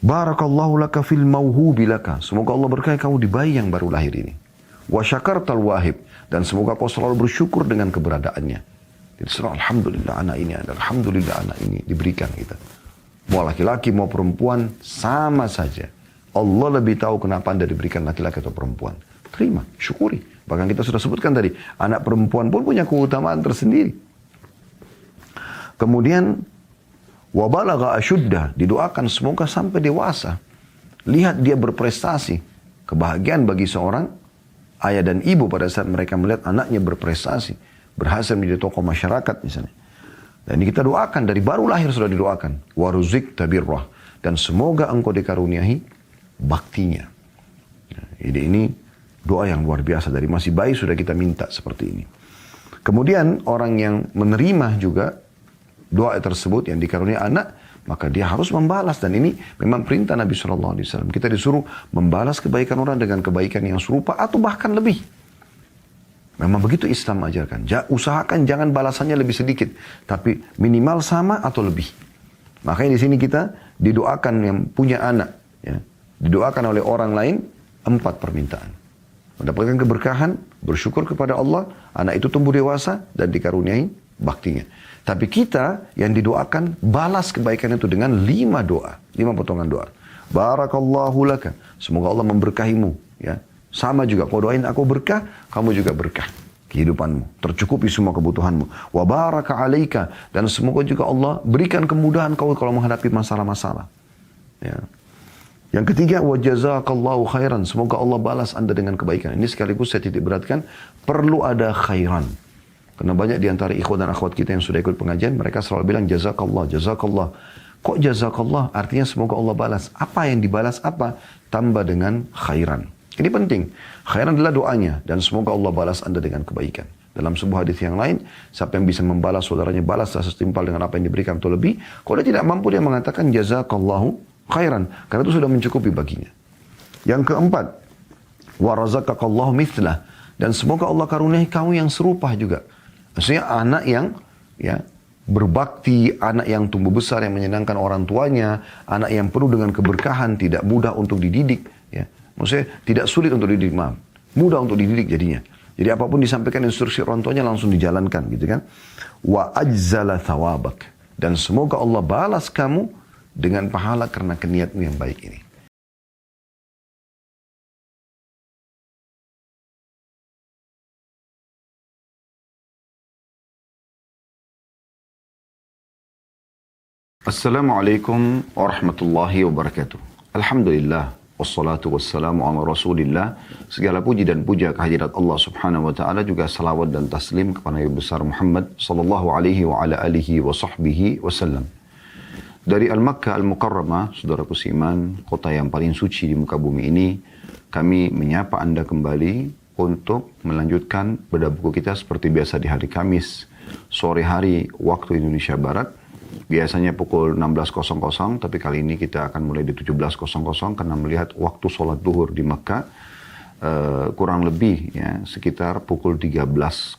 Barakallahu laka fil mauhubi laka. Semoga Allah berkahi kamu di bayi yang baru lahir ini. Wa syakartal wahib. Dan semoga kau selalu bersyukur dengan keberadaannya. Jadi alhamdulillah anak ini, alhamdulillah anak ini diberikan kita. Mau laki-laki mau perempuan sama saja. Allah lebih tahu kenapa Anda diberikan laki-laki atau perempuan. Terima, syukuri. Bahkan kita sudah sebutkan tadi, anak perempuan pun punya keutamaan tersendiri. Kemudian wabalagha asyuddah, didoakan semoga sampai dewasa. Lihat dia berprestasi. Kebahagiaan bagi seorang ayah dan ibu pada saat mereka melihat anaknya berprestasi, berhasil menjadi tokoh masyarakat misalnya. Dan ini kita doakan, dari baru lahir sudah didoakan. Waruzik tabirrah. Dan semoga engkau dikaruniai baktinya. Jadi ini doa yang luar biasa. Dari masih bayi sudah kita minta seperti ini. Kemudian orang yang menerima juga doa tersebut yang dikaruniai anak, maka dia harus membalas. Dan ini memang perintah Nabi SAW. Kita disuruh membalas kebaikan orang dengan kebaikan yang serupa atau bahkan lebih. Memang begitu Islam ajarkan. Usahakan jangan balasannya lebih sedikit, tapi minimal sama atau lebih. Makanya di sini kita didoakan yang punya anak, ya, didoakan oleh orang lain 4 permintaan. Mendapatkan keberkahan, bersyukur kepada Allah, anak itu tumbuh dewasa dan dikaruniai baktinya. Tapi kita yang didoakan balas kebaikan itu dengan 5 doa, 5 potongan doa. Barakallahu laka, semoga Allah memberkahimu, ya. Sama juga, kau doain aku berkah, kamu juga berkah kehidupanmu. Tercukupi semua kebutuhanmu. Wa baraka alaika. Dan semoga juga Allah berikan kemudahan kau kalau menghadapi masalah-masalah. Ya. Yang ketiga, wa jazakallahu khairan. Semoga Allah balas anda dengan kebaikan. Ini sekaligus saya titik beratkan, perlu ada khairan. Karena banyak di antara ikhwan dan akhwat kita yang sudah ikut pengajian, mereka selalu bilang jazakallah, jazakallah. Kok jazakallah? Artinya semoga Allah balas. Apa yang dibalas apa? Tambah dengan khairan. Ini penting. Khairan adalah doanya. Dan semoga Allah balas anda dengan kebaikan. Dalam sebuah hadis yang lain, siapa yang bisa membalas saudaranya, balaslah setimpal dengan apa yang diberikan atau lebih. Kalau dia tidak mampu, dia mengatakan jazakallahu khairan. Karena itu sudah mencukupi baginya. Yang keempat, wa razaqakallahu mithlah. Dan semoga Allah karuniai kamu yang serupa juga. Maksudnya anak yang berbakti, anak yang tumbuh besar, yang menyenangkan orang tuanya, anak yang penuh dengan keberkahan, tidak mudah untuk dididik. Ya. Maksudnya tidak sulit untuk dididik, maaf. Mudah untuk dididik jadinya. Jadi apapun disampaikan instruksi orang tuanya langsung dijalankan gitu kan. Wa ajzala thawabak. Dan semoga Allah balas kamu dengan pahala karena niatmu yang baik ini. Assalamualaikum warahmatullahi wabarakatuh. Alhamdulillah. Wassalatu wassalamu ala rasulillah. Segala puji dan puja kehadirat Allah subhanahu wa ta'ala. Juga salawat dan taslim kepada Nabi besar Muhammad sallallahu alaihi wa ala alihi wa sahbihi wasallam. Dari Al-Makkah Al-Mukarramah, saudaraku seiman, kota yang paling suci di muka bumi ini, kami menyapa anda kembali untuk melanjutkan bedah buku kita seperti biasa di hari Kamis, sore hari waktu Indonesia Barat. Biasanya pukul 16.00, tapi kali ini kita akan mulai di 17.00 karena melihat waktu sholat duhur di Mekah kurang lebih ya sekitar pukul 13.00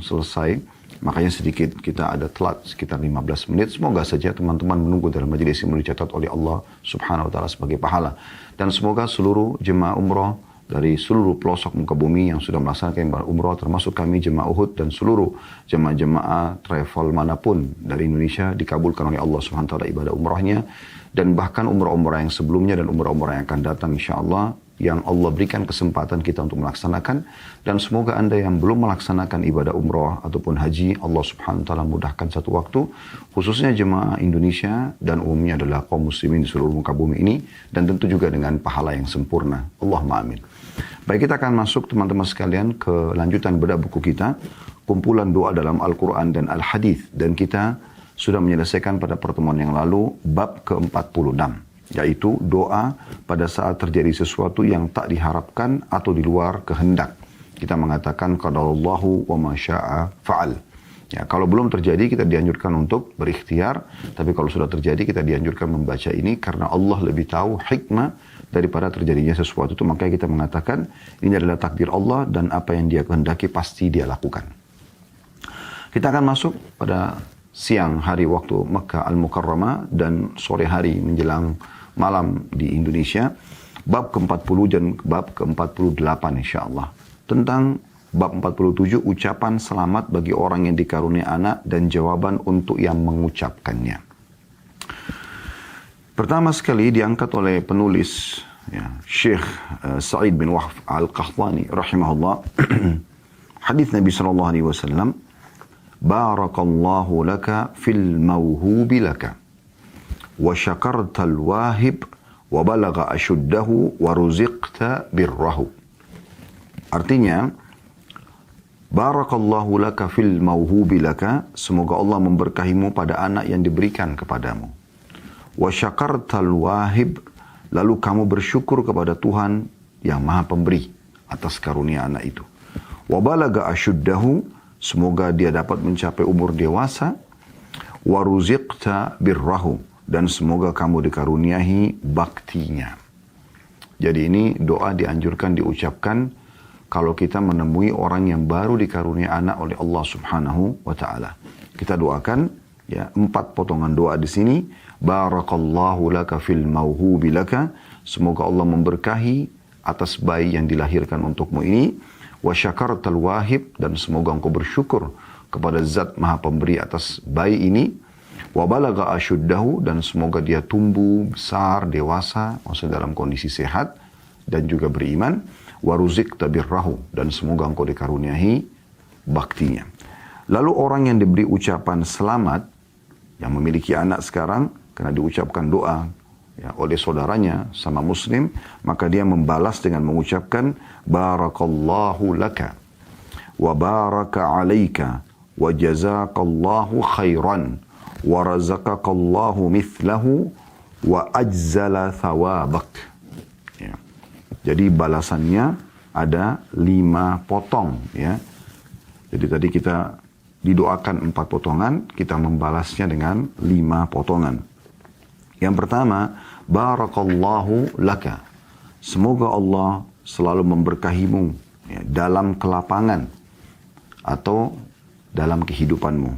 selesai. Makanya sedikit kita ada telat sekitar 15 menit. Semoga saja teman-teman menunggu dalam majelis ini dicatat oleh Allah subhanahu wa ta'ala sebagai pahala. Dan semoga seluruh jemaah umroh dari seluruh pelosok muka bumi yang sudah melaksanakan umroh, termasuk kami jemaah Uhud dan seluruh jemaah-jemaah travel manapun dari Indonesia dikabulkan oleh Allah Subhanahu wa taala ibadah umrohnya, dan bahkan umrah-umrah yang sebelumnya dan umrah-umrah yang akan datang insyaallah yang Allah berikan kesempatan kita untuk melaksanakan. Dan semoga anda yang belum melaksanakan ibadah umrah ataupun haji, Allah subhanahu wa ta'ala mudahkan satu waktu, khususnya jemaah Indonesia dan umumnya adalah kaum muslimin di seluruh muka bumi ini, dan tentu juga dengan pahala yang sempurna. Allahumma amin. Baik, kita akan masuk teman-teman sekalian ke lanjutan bedah buku kita, kumpulan doa dalam Al-Quran dan Al-Hadith, dan kita sudah menyelesaikan pada pertemuan yang lalu bab ke-46. Yaitu doa pada saat terjadi sesuatu yang tak diharapkan atau di luar kehendak. Kita mengatakan qadarallahu wa ma syaa fa'al. Ya, kalau belum terjadi kita dianjurkan untuk berikhtiar, tapi kalau sudah terjadi kita dianjurkan membaca ini karena Allah lebih tahu hikmah daripada terjadinya sesuatu itu. Makanya kita mengatakan ini adalah takdir Allah dan apa yang Dia kehendaki pasti Dia lakukan. Kita akan masuk pada siang hari waktu Makkah Al-Mukarramah dan sore hari menjelang malam di Indonesia. Bab ke-40 dan bab ke-48 insyaAllah. Tentang bab 47, ucapan selamat bagi orang yang dikaruniai anak dan jawaban untuk yang mengucapkannya. Pertama sekali diangkat oleh penulis ya, Syekh Sa'id bin Wahf Al-Qahtani rahimahullah. Hadis Nabi SAW. Barakallahu laka fil mawhubi laka. Wa syakartal wahib. Wa balagha ashuddahu wa ruziqta birrahu. Artinya, barakallahu laka fil mauhubi laka, semoga Allah memberkahimu pada anak yang diberikan kepadamu. Wa syakartal wahib, lalu kamu bersyukur kepada Tuhan yang Maha Pemberi atas karunia anak itu. Wa balagha ashuddahu, semoga dia dapat mencapai umur dewasa. Wa ruziqta birrahu, dan semoga kamu dikaruniai baktinya. Jadi ini doa dianjurkan diucapkan kalau kita menemui orang yang baru dikaruniai anak oleh Allah Subhanahu wa taala. Kita doakan ya 4 potongan doa di sini. Barakallahu laka fil mauhubi laka, semoga Allah memberkahi atas bayi yang dilahirkan untukmu ini. Wa syakartal wahib, dan semoga engkau bersyukur kepada Zat Maha Pemberi atas bayi ini. Wa balagha ashuddahu, dan semoga dia tumbuh besar, dewasa, maksudnya dalam kondisi sehat dan juga beriman. Wa ruziqta birrahu, dan semoga engkau dikaruniai baktinya. Lalu orang yang diberi ucapan selamat, yang memiliki anak sekarang, karena diucapkan doa ya, oleh saudaranya sama muslim, maka dia membalas dengan mengucapkan barakallahu laka wa baraka alaika wa jazakallahu khairan wa razaqakallahu mithlahu wa ajzala thawabak. Ya. Jadi balasannya ada 5 potong. Ya. Jadi tadi kita didoakan 4 potongan, kita membalasnya dengan 5 potongan. Yang pertama, barakallahu laka. Semoga Allah selalu memberkahimu ya, dalam kelapangan atau dalam kehidupanmu.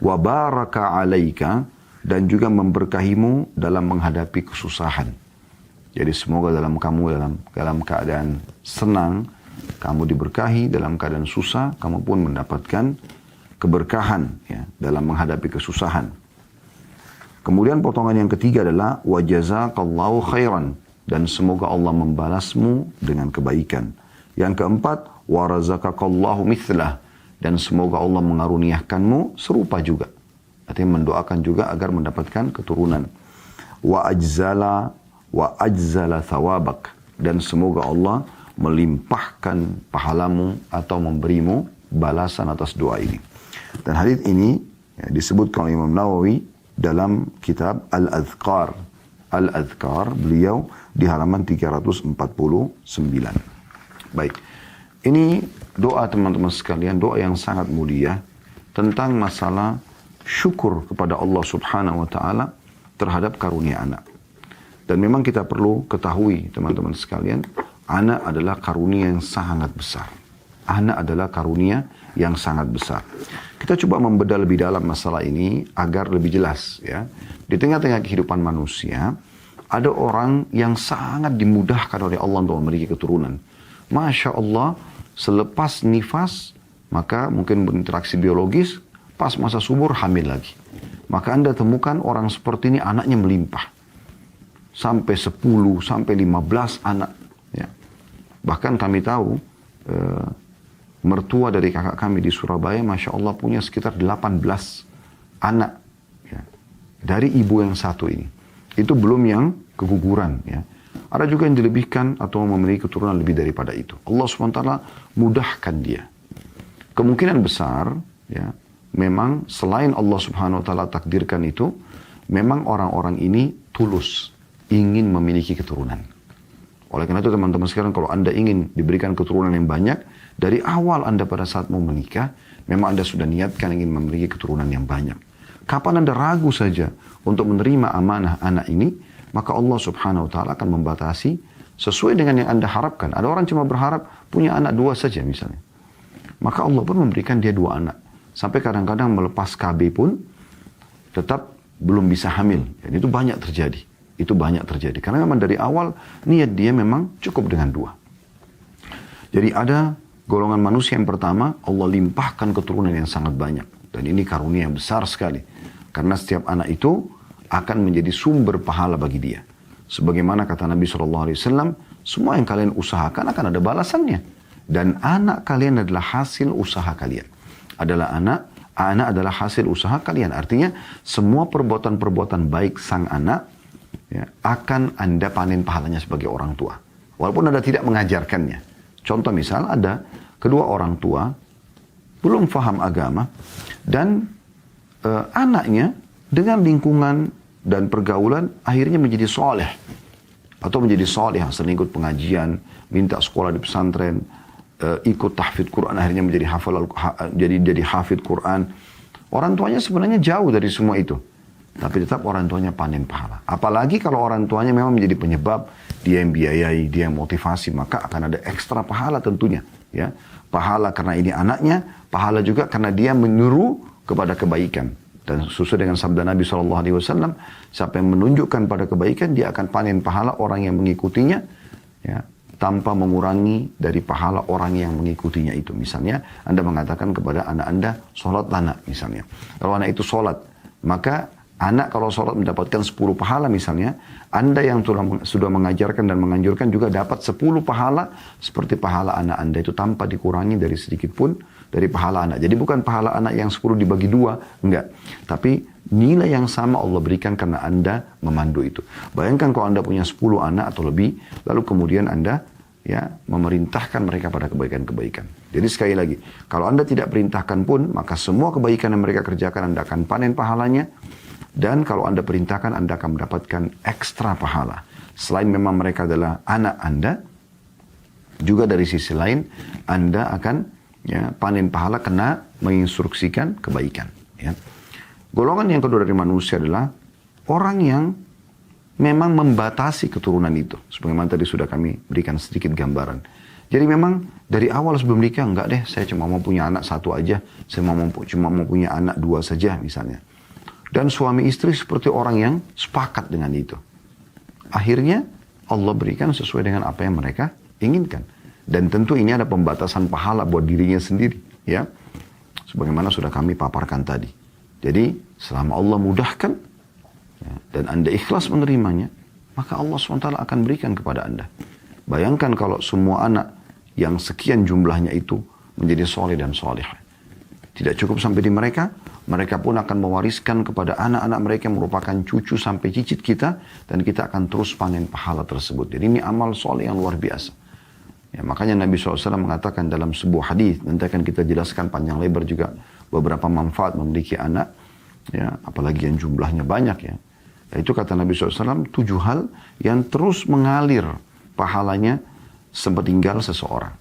Wa baraka alaika, dan juga memberkahimu dalam menghadapi kesusahan. Jadi semoga dalam keadaan senang kamu diberkahi, dalam keadaan susah kamu pun mendapatkan keberkahan ya, dalam menghadapi kesusahan. Kemudian potongan yang ketiga adalah wa jazakallahu khairan, dan semoga Allah membalasmu dengan kebaikan. Yang keempat, wa razaqakallahu mithlah, dan semoga Allah mengaruniakanmu serupa juga. Artinya mendoakan juga agar mendapatkan keturunan. Wa ajzala thawabak, dan semoga Allah melimpahkan pahalamu atau memberimu balasan atas doa ini. Dan hadits ini ya, disebutkan oleh Imam Nawawi dalam kitab Al-Adhkar. Al-Adhkar beliau di halaman 349. Baik. Ini doa teman-teman sekalian, doa yang sangat mulia tentang masalah syukur kepada Allah Subhanahu wa taala terhadap karunia anak. Dan memang kita perlu ketahui teman-teman sekalian, anak adalah karunia yang sangat besar. Anak adalah karunia yang sangat besar. Kita coba membedah lebih dalam masalah ini agar lebih jelas ya. Di tengah-tengah kehidupan manusia, ada orang yang sangat dimudahkan oleh Allah untuk memiliki keturunan. Masya Allah, selepas nifas, maka mungkin berinteraksi biologis, pas masa subur hamil lagi. Maka Anda temukan orang seperti ini anaknya melimpah. Sampai 10, sampai 15 anak. Ya. Bahkan kami tahu, mertua dari kakak kami di Surabaya, Masya Allah punya sekitar 18 anak. Ya. Dari ibu yang satu ini. Itu belum yang keguguran. Ya. Ada juga yang dilebihkan atau memiliki keturunan lebih daripada itu. Allah SWT mudahkan dia. Kemungkinan besar, ya, memang selain Allah SWT takdirkan itu, memang orang-orang ini tulus ingin memiliki keturunan. Oleh karena itu teman-teman sekarang, kalau Anda ingin diberikan keturunan yang banyak, dari awal Anda pada saat mau menikah, memang Anda sudah niatkan ingin memiliki keturunan yang banyak. Kapan Anda ragu saja untuk menerima amanah anak ini, maka Allah Subhanahu wa taala akan membatasi sesuai dengan yang Anda harapkan. Ada orang cuma berharap punya anak 2 saja misalnya. Maka Allah pun memberikan dia 2 anak. Sampai kadang-kadang melepas KB pun tetap belum bisa hamil. Dan itu banyak terjadi. itu banyak terjadi. Karena memang dari awal niat dia memang cukup dengan 2. Jadi ada golongan manusia yang pertama, Allah limpahkan keturunan yang sangat banyak. Dan ini karunia yang besar sekali. Karena setiap anak itu akan menjadi sumber pahala bagi dia. Sebagaimana kata Nabi SAW, semua yang kalian usahakan akan ada balasannya. Dan anak kalian adalah hasil usaha kalian. Anak adalah hasil usaha kalian. Artinya semua perbuatan-perbuatan baik sang anak ya, akan Anda panen pahalanya sebagai orang tua. Walaupun Anda tidak mengajarkannya. Contoh misal ada kedua orang tua belum faham agama dan anaknya dengan lingkungan dan pergaulan akhirnya menjadi soleh atau menjadi soleh, sering ikut pengajian, minta sekolah di pesantren, ikut tahfidz Quran, akhirnya menjadi jadi hafidz Quran. Orang tuanya sebenarnya jauh dari semua itu, tapi tetap orang tuanya panen pahala. Apalagi kalau orang tuanya memang menjadi penyebab, dia yang biayai, dia yang motivasi, maka akan ada ekstra pahala tentunya. Ya, pahala karena ini anaknya, pahala juga karena dia menyuruh kepada kebaikan. Dan sesuai dengan sabda Nabi SAW, siapa yang menunjukkan pada kebaikan, dia akan panen pahala orang yang mengikutinya, ya, tanpa mengurangi dari pahala orang yang mengikutinya itu. Misalnya, Anda mengatakan kepada anak Anda, sholatlah nak, misalnya. Kalau anak itu sholat, maka anak kalau sholat mendapatkan 10 pahala misalnya, Anda yang sudah mengajarkan dan menganjurkan juga dapat 10 pahala, seperti pahala anak Anda itu tanpa dikurangi dari sedikit pun dari pahala anak. Jadi bukan pahala anak yang 10 dibagi 2, enggak. Tapi nilai yang sama Allah berikan karena Anda memandu itu. Bayangkan kalau Anda punya 10 anak atau lebih, lalu kemudian Anda ya memerintahkan mereka pada kebaikan-kebaikan. Jadi sekali lagi, kalau Anda tidak perintahkan pun, maka semua kebaikan yang mereka kerjakan Anda akan panen pahalanya. Dan kalau Anda perintahkan, Anda akan mendapatkan ekstra pahala. Selain memang mereka adalah anak Anda, juga dari sisi lain, Anda akan ya, panen pahala kena menginstruksikan kebaikan. Ya. Golongan yang kedua dari manusia adalah orang yang memang membatasi keturunan itu. Sebagaimana tadi sudah kami berikan sedikit gambaran. Jadi memang dari awal sebelum nikah, enggak deh, saya cuma mau punya anak 1 aja. Saya cuma mau punya anak 2 saja misalnya. Dan suami istri seperti orang yang sepakat dengan itu. Akhirnya Allah berikan sesuai dengan apa yang mereka inginkan. Dan tentu ini ada pembatasan pahala buat dirinya sendiri. Ya, sebagaimana sudah kami paparkan tadi. Jadi selama Allah mudahkan ya, dan Anda ikhlas menerimanya, maka Allah SWT akan berikan kepada Anda. Bayangkan kalau semua anak yang sekian jumlahnya itu menjadi soleh dan soleh. Tidak cukup sampai di mereka, mereka pun akan mewariskan kepada anak-anak mereka yang merupakan cucu sampai cicit kita, dan kita akan terus panen pahala tersebut. Jadi ini amal soleh yang luar biasa. Ya, makanya Nabi SAW mengatakan dalam sebuah hadis, nanti akan kita jelaskan panjang lebar juga beberapa manfaat memiliki anak, ya, apalagi yang jumlahnya banyak ya. Itu kata Nabi SAW, 7 hal yang terus mengalir pahalanya sepeninggal seseorang.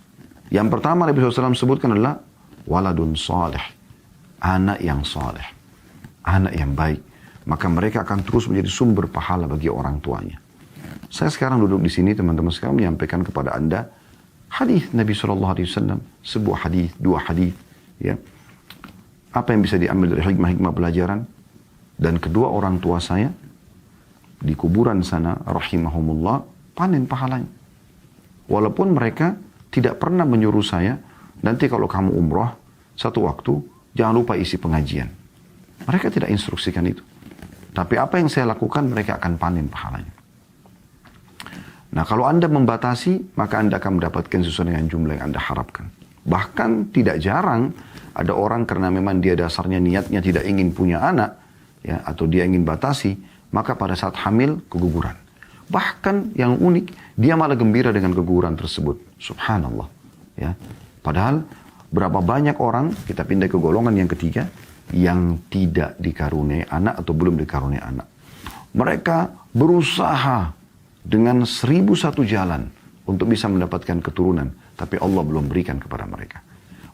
Yang pertama Nabi SAW sebutkan adalah waladun salih, anak yang saleh, anak yang baik. Maka mereka akan terus menjadi sumber pahala bagi orang tuanya. Saya sekarang duduk di sini teman-teman sekalian menyampaikan kepada Anda hadis Nabi SAW, sebuah hadis, 2 hadis, ya. Apa yang bisa diambil dari hikmah-hikmah pelajaran? Dan kedua orang tua saya di kuburan sana, rahimahumullah, panen pahalanya. Walaupun mereka tidak pernah menyuruh saya, nanti kalau kamu umroh, satu waktu, jangan lupa isi pengajian. Mereka tidak instruksikan itu. Tapi apa yang saya lakukan, mereka akan panen pahalanya. Nah, kalau Anda membatasi, maka Anda akan mendapatkan sesuai dengan jumlah yang Anda harapkan. Bahkan tidak jarang ada orang karena memang dia dasarnya niatnya tidak ingin punya anak, ya, atau dia ingin batasi, maka pada saat hamil keguguran. Bahkan yang unik, dia malah gembira dengan keguguran tersebut. Subhanallah. Ya. Padahal berapa banyak orang, kita pindah ke golongan yang ketiga, yang tidak dikaruniai anak atau belum dikaruniai anak. Mereka berusaha dengan 1001 jalan untuk bisa mendapatkan keturunan, tapi Allah belum berikan kepada mereka.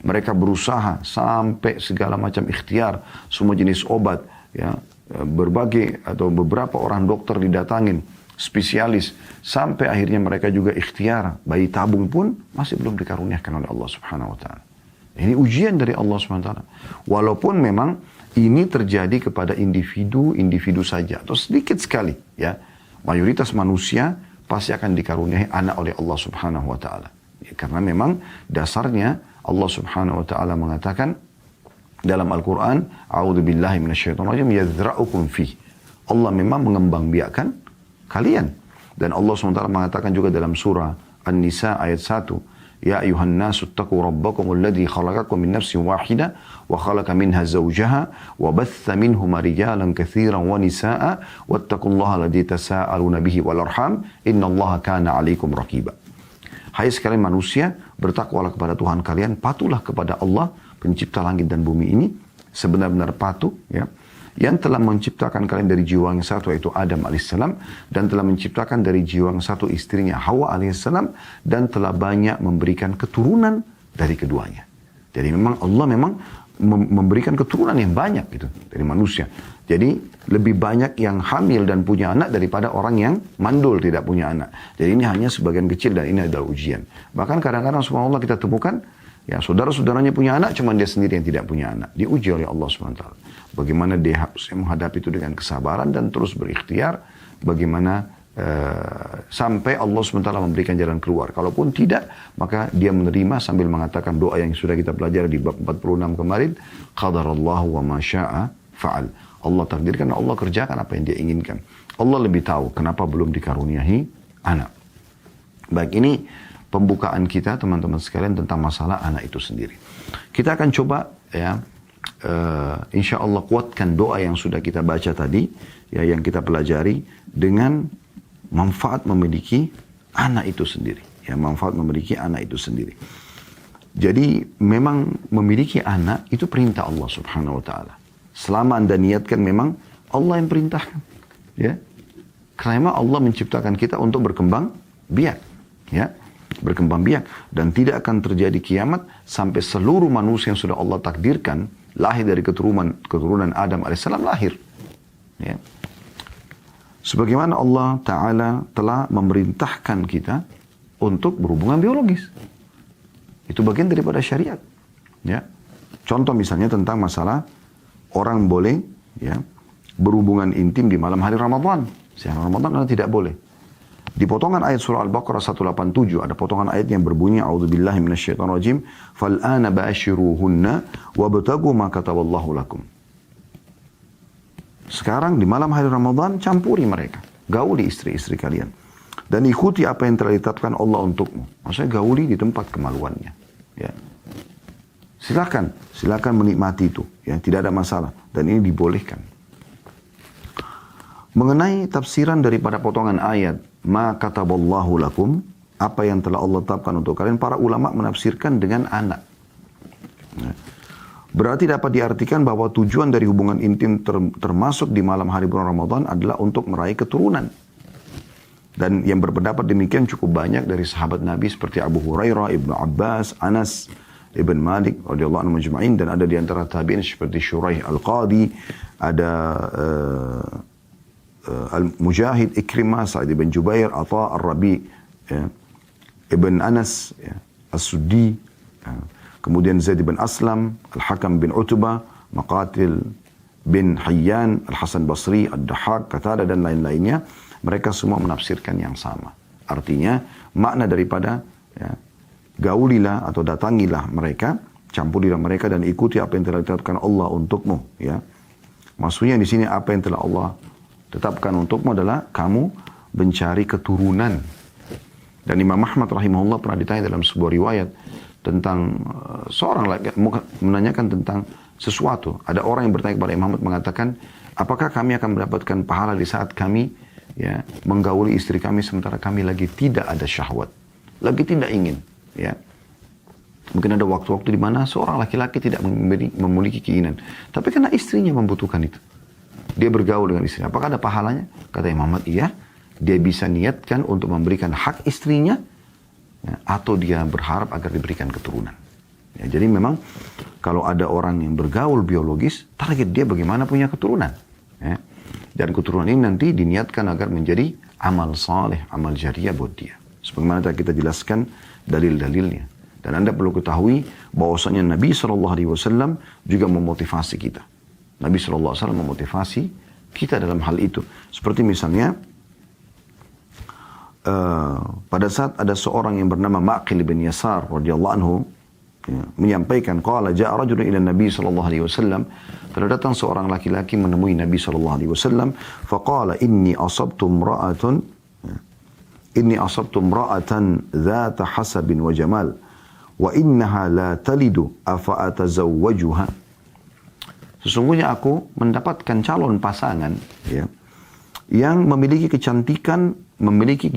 Mereka berusaha sampai segala macam ikhtiar, semua jenis obat, ya, berbagai atau beberapa orang dokter didatangin, spesialis, sampai akhirnya mereka juga ikhtiar, bayi tabung pun masih belum dikaruniakan oleh Allah Subhanahu Wa Taala. Ini ujian dari Allah Subhanahu Wa Taala. Walaupun memang ini terjadi kepada individu saja atau sedikit sekali, ya. mayoritas manusia pasti akan dikaruniai anak oleh Allah Subhanahu wa taala. Ya, karena memang dasarnya Allah Subhanahu wa taala mengatakan dalam Al-Qur'an, "A'udzubillahi minasyaitonirrajim yadzra'ukum fi." Allah memang mengembangbiakkan kalian. Dan Allah SWT mengatakan juga dalam surah An-Nisa ayat 1, "Ya ayuhan nasu ittaqu rabbakum alladzi khalaqakum min nafsin wahidah wa khalaqa minha zawjaha wa batha minhuma rijalan katsiran wa nisaa'a wattaqullaha alladzi tasaaluna bihi wal arham innallaha kana 'alaikum raqiba." Hai sekalian manusia, bertakwalah kepada Tuhan kalian, patuhlah kepada Allah pencipta langit dan bumi ini sebenar-benar patuh, ya, yang telah menciptakan kalian dari jiwa yang satu yaitu Adam alaihissalam, dan telah menciptakan dari jiwa yang satu istrinya Hawa alaihissalam, dan telah banyak memberikan keturunan dari keduanya. Jadi memang Allah memang memberikan keturunan yang banyak gitu dari manusia. Jadi lebih banyak yang hamil dan punya anak daripada orang yang mandul tidak punya anak. Jadi ini hanya sebagian kecil dan ini adalah ujian. Bahkan kadang-kadang subhanallah kita temukan ya saudara-saudaranya punya anak, cuman dia sendiri yang tidak punya anak. Diuji oleh Allah SWT. Bagaimana dia harus menghadapi itu dengan kesabaran dan terus berikhtiar. Bagaimana sampai Allah SWT memberikan jalan keluar. Kalaupun tidak, maka dia menerima sambil mengatakan doa yang sudah kita pelajari di bab 46 kemarin. Qadarallahu wa ma sya'a fa'al. Allah takdirkan, Allah kerjakan apa yang dia inginkan. Allah lebih tahu kenapa belum dikaruniai anak. Baik, ini pembukaan kita teman-teman sekalian tentang masalah anak itu sendiri. Kita akan coba ya insya Allah kuatkan doa yang sudah kita baca tadi, ya, yang kita pelajari dengan manfaat memiliki anak itu sendiri. Ya, manfaat memiliki anak itu sendiri. Jadi memang memiliki anak itu perintah Allah Subhanahu wa taala. Selama Anda niatkan memang Allah yang perintahkan. Ya. Karena Allah menciptakan kita untuk berkembang biak. Ya. Berkembang biak. Dan tidak akan terjadi kiamat sampai seluruh manusia yang sudah Allah takdirkan lahir dari keturunan Adam alaihissalam lahir. Ya. Sebagaimana Allah Ta'ala telah memerintahkan kita untuk berhubungan biologis. Itu bagian daripada syariat. Ya. Contoh misalnya tentang masalah orang boleh ya, berhubungan intim di malam hari Ramadan. Siang Ramadan karena tidak boleh. Di potongan ayat surah Al-Baqarah 187 ada potongan ayat yang berbunyi a'udzubillahi minasyaitonirrajim fal'ana ba'ashiruhunna wabtagu ma kataballahu lakum. Sekarang di malam hari Ramadan campuri mereka, gauli istri-istri kalian dan ikuti apa yang telah ditetapkan Allah untukmu. Maksudnya gauli di tempat kemaluannya. Ya. Silakan menikmati itu, ya, tidak ada masalah dan ini dibolehkan. Mengenai tafsiran daripada potongan ayat ma kataballahu lakum, apa yang telah Allah tetapkan untuk kalian, para ulama menafsirkan dengan anak. Ya. Berarti dapat diartikan bahwa tujuan dari hubungan intim termasuk di malam hari bulan Ramadan adalah untuk meraih keturunan. Dan yang berpendapat demikian cukup banyak dari sahabat Nabi seperti Abu Hurairah, Ibnu Abbas, Anas Ibn Malik radhiyallahu anhu majma'in, dan ada di antara tabi'in seperti Shuraih Al-Qadi, ada Al-Mujahid, Ikrimah, Sa'id ibn Jubair, Atha Ar-Rabi, ya, Ibn Anas, ya, As-Suddi, ya, kemudian Zaid bin Aslam, Al-Hakam bin Utbah, Maqatil bin Hayyan, Al-Hasan Basri, Ad-Dahhak, Qatada dan lain-lainnya. Mereka semua menafsirkan yang sama. Artinya makna daripada ya, gaulilah atau datangilah mereka, campurilah mereka dan ikuti apa yang telah ditetapkan Allah untukmu. Ya, maksudnya di sini apa yang telah Allah tetapkan untukmu adalah kamu mencari keturunan. Dan Imam Ahmad rahimahullah pernah ditanya dalam sebuah riwayat tentang seorang lagi menanyakan tentang sesuatu. Ada orang yang bertanya kepada Imam Ahmad mengatakan, apakah kami akan mendapatkan pahala di saat kami ya menggauli istri kami sementara kami lagi tidak ada syahwat, lagi tidak ingin. Ya, mungkin ada waktu-waktu di mana seorang laki-laki tidak memiliki keinginan, tapi karena istrinya membutuhkan itu, dia bergaul dengan istrinya. Apakah ada pahalanya? Kata Imam Ahmad, iya. Dia bisa niatkan untuk memberikan hak istrinya, ya, atau dia berharap agar diberikan keturunan. Ya, jadi memang kalau ada orang yang bergaul biologis, target dia bagaimana punya keturunan. Ya. Dan keturunan ini nanti diniatkan agar menjadi amal saleh, amal jariah buat dia. Sebagaimana kita jelaskan dalil-dalilnya. Dan Anda perlu ketahui bahwasanya Nabi SAW juga memotivasi kita. Nabi SAW memotivasi kita dalam hal itu. Seperti misalnya pada saat ada seorang yang bernama Ma'qil bin Yasar radhiyallahu anhu menyampaikan, qala ja'a rajulun ila Nabi sallallahu alaihi wasallam, telah datang seorang laki-laki menemui Nabi sallallahu alaihi wasallam, faqala inni asabtu imra'atan dhata hasabin wa jamal wa innaha la talidu afa atazawwajuha. Sesungguhnya aku mendapatkan calon pasangan ya, yang memiliki kecantikan, memiliki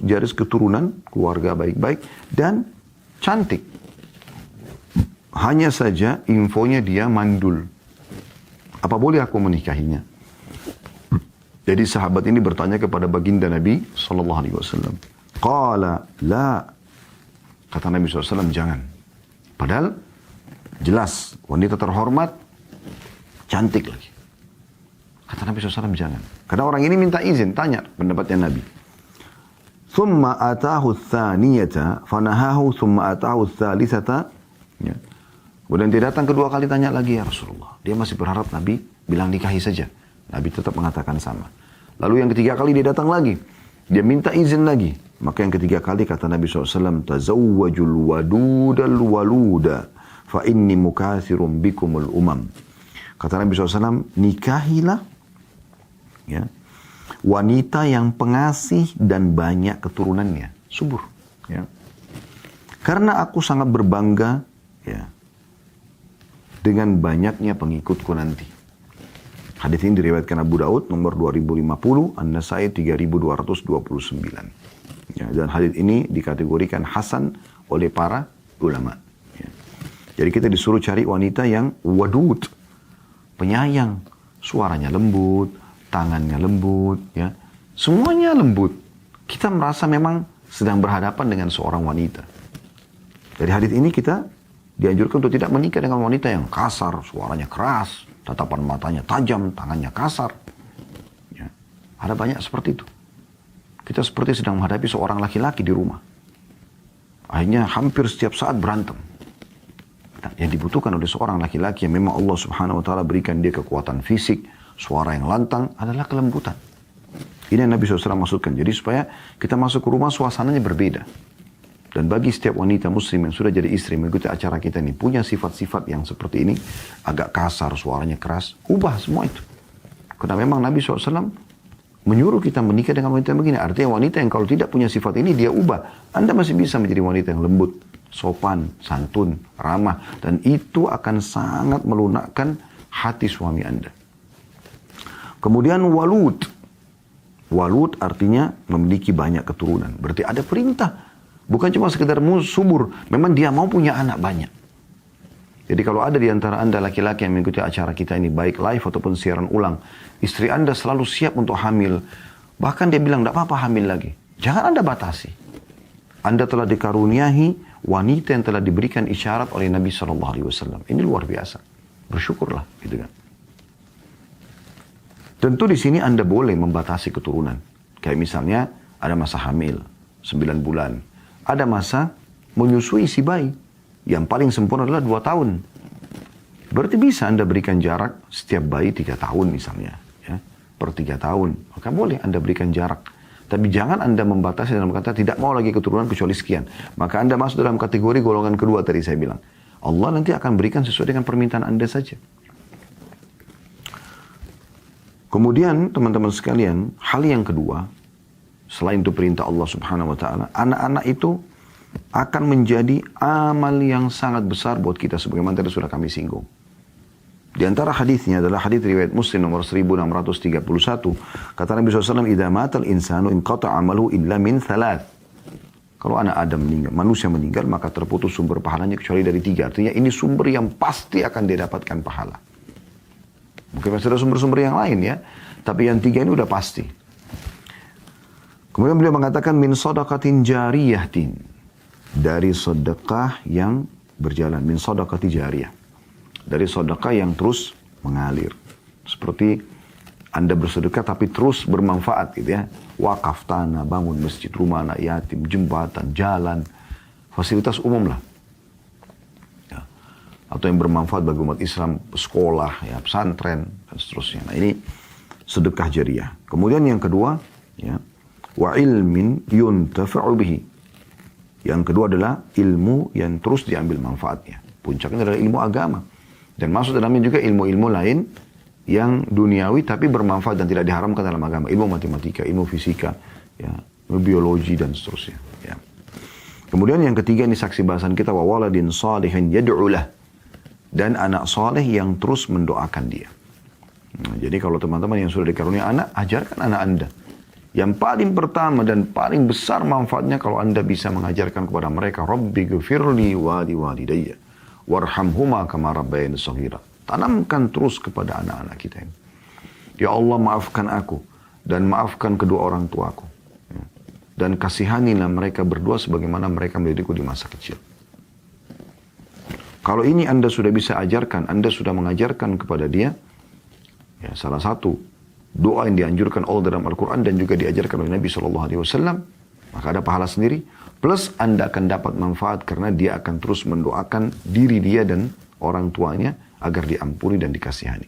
garis keturunan, keluarga baik-baik, dan cantik. Hanya saja infonya dia mandul. Apa boleh aku menikahinya? Jadi sahabat ini bertanya kepada baginda Nabi SAW. Qala la. Kata Nabi SAW, jangan. Padahal jelas wanita terhormat, cantik lagi. Kata Nabi SAW, jangan. Karena orang ini minta izin, tanya pendapatnya Nabi. Thumma atahu thaniyata fanahahu thumma atahu thalithata. Ya. Kemudian dia datang kedua kali tanya lagi, ya Rasulullah. Dia masih berharap Nabi bilang nikahi saja. Nabi tetap mengatakan sama. Lalu yang ketiga kali dia datang lagi. Dia minta izin lagi. Maka yang ketiga kali kata Nabi SAW, tazawwajul wadudal waluda fa inni mukathirum bikumul umam. Kata Nabi SAW, nikahilah ya, wanita yang pengasih dan banyak keturunannya. Subur. Ya. Karena aku sangat berbangga ya, dengan banyaknya pengikutku nanti. Hadis ini diriwayatkan Abu Daud nomor 2050, An-Nasai 3229. Ya, dan hadis ini dikategorikan hasan oleh para ulama. Ya. Jadi kita disuruh cari wanita yang wadud, penyayang, suaranya lembut, tangannya lembut, ya, semuanya lembut. Kita merasa memang sedang berhadapan dengan seorang wanita. Dari hadis ini kita dianjurkan untuk tidak menikah dengan wanita yang kasar, suaranya keras, tatapan matanya tajam, tangannya kasar. Ya. Ada banyak seperti itu. Kita seperti sedang menghadapi seorang laki-laki di rumah. Akhirnya hampir setiap saat berantem. Nah, yang dibutuhkan oleh seorang laki-laki yang memang Allah Subhanahu wa Ta'ala berikan dia kekuatan fisik, suara yang lantang, adalah kelembutan. Ini yang Nabi SAW maksudkan. Jadi supaya kita masuk ke rumah suasananya berbeda. Dan bagi setiap wanita muslim yang sudah jadi istri mengikuti acara kita ini, punya sifat-sifat yang seperti ini, agak kasar, suaranya keras, ubah semua itu. Karena memang Nabi SAW menyuruh kita menikah dengan wanita begini. Artinya wanita yang kalau tidak punya sifat ini, dia ubah. Anda masih bisa menjadi wanita yang lembut, sopan, santun, ramah. Dan itu akan sangat melunakkan hati suami Anda. Kemudian walud. Walud artinya memiliki banyak keturunan. Berarti ada perintah. Bukan cuma sekedar subur, memang dia mau punya anak banyak. Jadi kalau ada di antara Anda laki-laki yang mengikuti acara kita ini, baik live ataupun siaran ulang, istri Anda selalu siap untuk hamil. Bahkan dia bilang, tidak apa-apa hamil lagi. Jangan Anda batasi. Anda telah dikaruniahi wanita yang telah diberikan isyarat oleh Nabi SAW. Ini luar biasa. Bersyukurlah. Gitu kan. Tentu di sini Anda boleh membatasi keturunan. Kayak misalnya ada masa hamil, 9 bulan. Ada masa menyusui si bayi. Yang paling sempurna adalah 2 tahun. Berarti bisa Anda berikan jarak setiap bayi 3 tahun misalnya. Ya, per 3 tahun. Maka boleh Anda berikan jarak. Tapi jangan Anda membatasi dalam kata tidak mau lagi keturunan kecuali sekian. Maka Anda masuk dalam kategori golongan kedua tadi saya bilang. Allah nanti akan berikan sesuai dengan permintaan Anda saja. Kemudian teman-teman sekalian, hal yang kedua, selain itu perintah Allah Subhanahu wa Ta'ala, anak-anak itu akan menjadi amal yang sangat besar buat kita sebagaimana tadi sudah kami singgung. Di antara hadisnya adalah hadis riwayat Muslim nomor 1631. Kata Nabi SAW, "Idza matal insanu inqata'a amaluhu illa min thalath." Kalau anak Adam meninggal, manusia meninggal, maka terputus sumber pahalanya kecuali dari 3. Artinya ini sumber yang pasti akan dia dapatkan pahala. Mungkin masih ada sumber-sumber yang lain ya, tapi yang 3 ini udah pasti. Kemudian beliau mengatakan min sadaqatin jariyatin, dari sedekah yang berjalan, min sadaqati jariyah, dari sedekah yang terus mengalir. Seperti Anda bersedekah tapi terus bermanfaat gitu ya. Wakaf tanah, bangun masjid, rumah anak yatim, jembatan, jalan, fasilitas umum lah. Ya. Atau yang bermanfaat bagi umat Islam, sekolah, ya, pesantren, dan seterusnya. Nah ini sedekah jariyah. Kemudian yang kedua, ya, Wa ilmin yuntafa'u bihi. Yang kedua adalah ilmu yang terus diambil manfaatnya. Puncaknya adalah ilmu agama. Dan masuk dalamnya juga ilmu-ilmu lain yang duniawi tapi bermanfaat dan tidak diharamkan dalam agama. Ilmu matematika, ilmu fisika, ya, ilmu biologi dan seterusnya. Ya. Kemudian yang ketiga ini saksi bahasan kita, wa waladin salihin yad'ulah, dan anak saleh yang terus mendoakan dia. Nah, jadi kalau teman-teman yang sudah dikarunia anak, ajarkan anak Anda. Yang paling pertama dan paling besar manfaatnya kalau Anda bisa mengajarkan kepada mereka, Rabbi ghfirli wa liwalidayya warhamhuma kama rabbayani shaghira. Tanamkan terus kepada anak-anak kita ini. Ya Allah, maafkan aku dan maafkan kedua orang tuaku. Dan kasihanilah mereka berdua sebagaimana mereka mendidikku di masa kecil. Kalau ini Anda sudah bisa ajarkan, Anda sudah mengajarkan kepada dia, ya, salah satu doa yang dianjurkan Allah dalam Al-Quran dan juga diajarkan oleh Nabi SAW, maka ada pahala sendiri. Plus Anda akan dapat manfaat karena dia akan terus mendoakan diri dia dan orang tuanya agar diampuni dan dikasihani.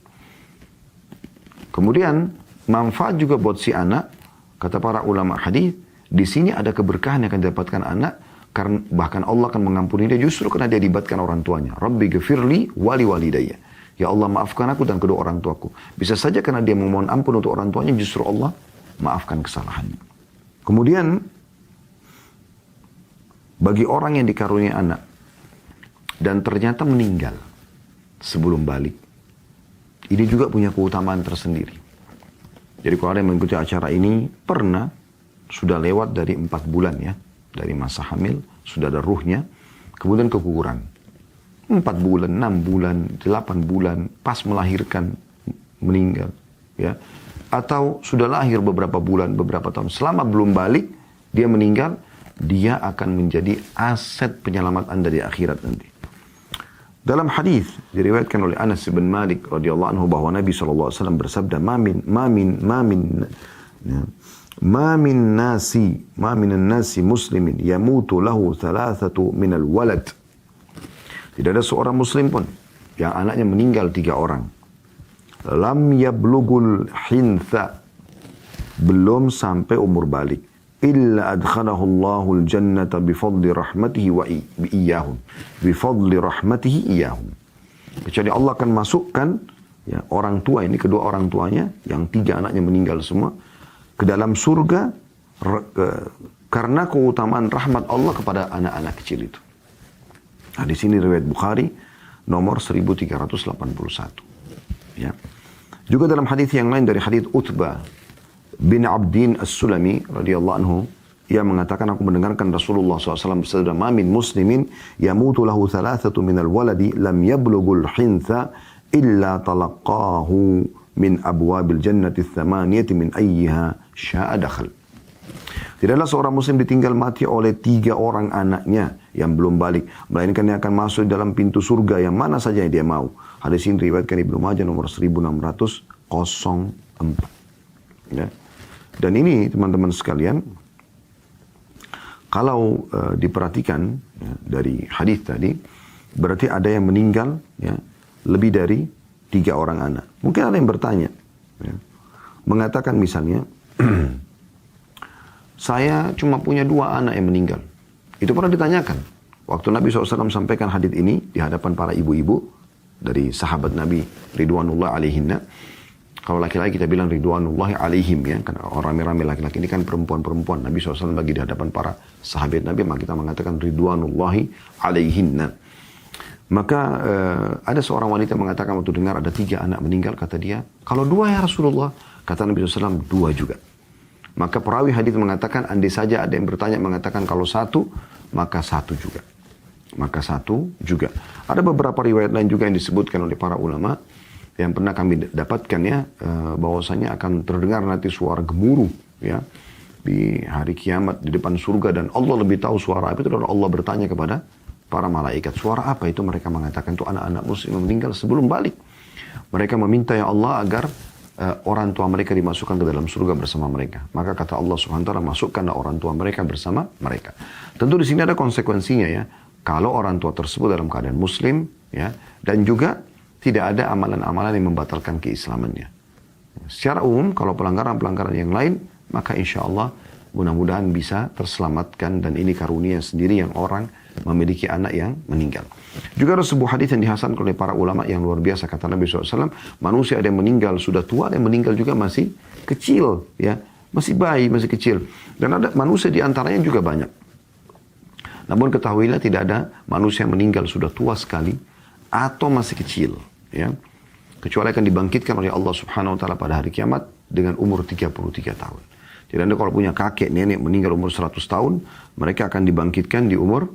Kemudian manfaat juga buat si anak, kata para ulama hadis, di sini ada keberkahan yang akan didapatkan anak, karena bahkan Allah akan mengampuni dia justru karena dia dibatkan orang tuanya. Rabbi ghafirli wali walidayya. Ya Allah, maafkan aku dan kedua orang tuaku. Bisa saja karena dia memohon ampun untuk orang tuanya, justru Allah maafkan kesalahannya. Kemudian, bagi orang yang dikaruniai anak, dan ternyata meninggal sebelum balik, ini juga punya keutamaan tersendiri. Jadi kalau ada yang mengikuti acara ini, pernah, sudah lewat dari 4 bulan ya, dari masa hamil, sudah ada ruhnya, kemudian keguguran. 4 bulan, 6 bulan, 8 bulan, pas melahirkan, meninggal. Ya. Atau sudah lahir beberapa bulan, beberapa tahun. Selama belum balik, dia meninggal, dia akan menjadi aset penyelamat Anda di akhirat nanti. Dalam hadis diriwayatkan oleh Anas bin Malik radhiyallahu anhu bahwa Nabi SAW bersabda, ma min nasi muslimin yamutu lahu thalathatu minal walad. Tidak ada seorang muslim pun yang anaknya meninggal 3 orang. Lam yablugul hintha, belum sampai umur balik. Illa adkhalahu Allahul jannata bifadli rahmatihi wa iyahum. Bifadli rahmatihi iyahum. Kecuali Allah akan masukkan ya, orang tua ini, kedua orang tuanya, yang 3 anaknya meninggal semua, ke dalam surga karena keutamaan rahmat Allah kepada anak-anak kecil itu. Nah, di sini riwayat Bukhari nomor 1381. Ya. Juga dalam hadis yang lain dari hadis Utbah bin Abdin As-Sulami radhiyallahu anhu, ia mengatakan, aku mendengarkan Rasulullah SAW bersabda, ma min muslimin yamutu lahu thalathatu minal waladi lam yablughul hintha illa talaqahu min abwabil jannati thamaniyati min ayyiha sya'a dakhal. Tidaklah seorang muslim ditinggal mati oleh 3 orang anaknya yang belum balik, melainkan dia akan masuk dalam pintu surga yang mana saja yang dia mau. Hadis ini diriwayatkan Ibnu Majah nomor 1604. Ya. Dan ini teman-teman sekalian, kalau diperhatikan ya, dari hadis tadi, berarti ada yang meninggal ya, lebih dari 3 orang anak. Mungkin ada yang bertanya, ya, mengatakan misalnya, saya cuma punya 2 anak yang meninggal. Itu pernah ditanyakan. Waktu Nabi SAW sampaikan hadits ini di hadapan para ibu-ibu dari sahabat Nabi Ridwanullah alaihinna. Kalau laki-laki kita bilang Ridwanullahi alaihim ya. Karena orang rame-rame laki-laki ini kan perempuan-perempuan. Nabi SAW bagi di hadapan para sahabat Nabi, maka kita mengatakan Ridwanullahi alaihinna. Maka ada seorang wanita mengatakan waktu dengar ada 3 anak meninggal, kata dia, kalau 2 ya Rasulullah. Kata Nabi SAW, 2 juga. Maka perawi hadis mengatakan, andai saja ada yang bertanya mengatakan kalau 1, maka 1 juga. Maka 1 juga. Ada beberapa riwayat lain juga yang disebutkan oleh para ulama yang pernah kami dapatkan ya, bahwasanya akan terdengar nanti suara gemuruh ya di hari kiamat di depan surga, dan Allah lebih tahu suara apa itu. Dan Allah bertanya kepada para malaikat, suara apa itu? Mereka mengatakan itu anak-anak muslim yang meninggal sebelum balik. Mereka meminta ya Allah agar orang tua mereka dimasukkan ke dalam surga bersama mereka. Maka kata Allah Subhanahu wa taala, masukkanlah orang tua mereka bersama mereka. Tentu di sini ada konsekuensinya ya. Kalau orang tua tersebut dalam keadaan muslim ya, dan juga tidak ada amalan-amalan yang membatalkan keislamannya. Secara umum kalau pelanggaran-pelanggaran yang lain, maka insya Allah mudah-mudahan bisa terselamatkan, dan ini karunia sendiri yang orang memiliki anak yang meninggal. Juga ada sebuah hadis yang dihasankan oleh para ulama yang luar biasa. Kata Nabi SAW, manusia ada yang meninggal sudah tua, ada yang meninggal juga masih kecil, ya, masih bayi, masih kecil. Dan ada manusia di antaranya juga banyak. Namun ketahuilah tidak ada manusia yang meninggal sudah tua sekali atau masih kecil, ya, kecuali akan dibangkitkan oleh Allah Subhanahu Wa Taala pada hari kiamat dengan umur 33 tahun. Jadi Anda kalau punya kakek, nenek meninggal umur 100 tahun, mereka akan dibangkitkan di umur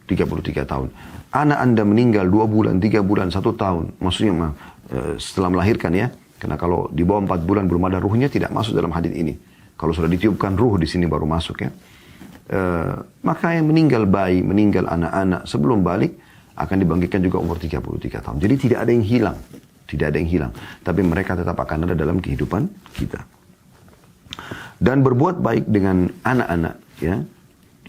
33 tahun. Anak Anda meninggal 2 bulan, 3 bulan, 1 tahun, maksudnya setelah melahirkan, ya. Karena kalau di bawah 4 bulan belum ada ruhnya, tidak masuk dalam hadis ini. Kalau sudah ditiupkan ruh di sini baru masuk, ya. Maka yang meninggal bayi, meninggal anak-anak sebelum balik akan dibangkitkan juga umur 33 tahun. Jadi tidak ada yang hilang. Tidak ada yang hilang. Tapi mereka tetap akan ada dalam kehidupan kita. Dan berbuat baik dengan anak-anak, ya,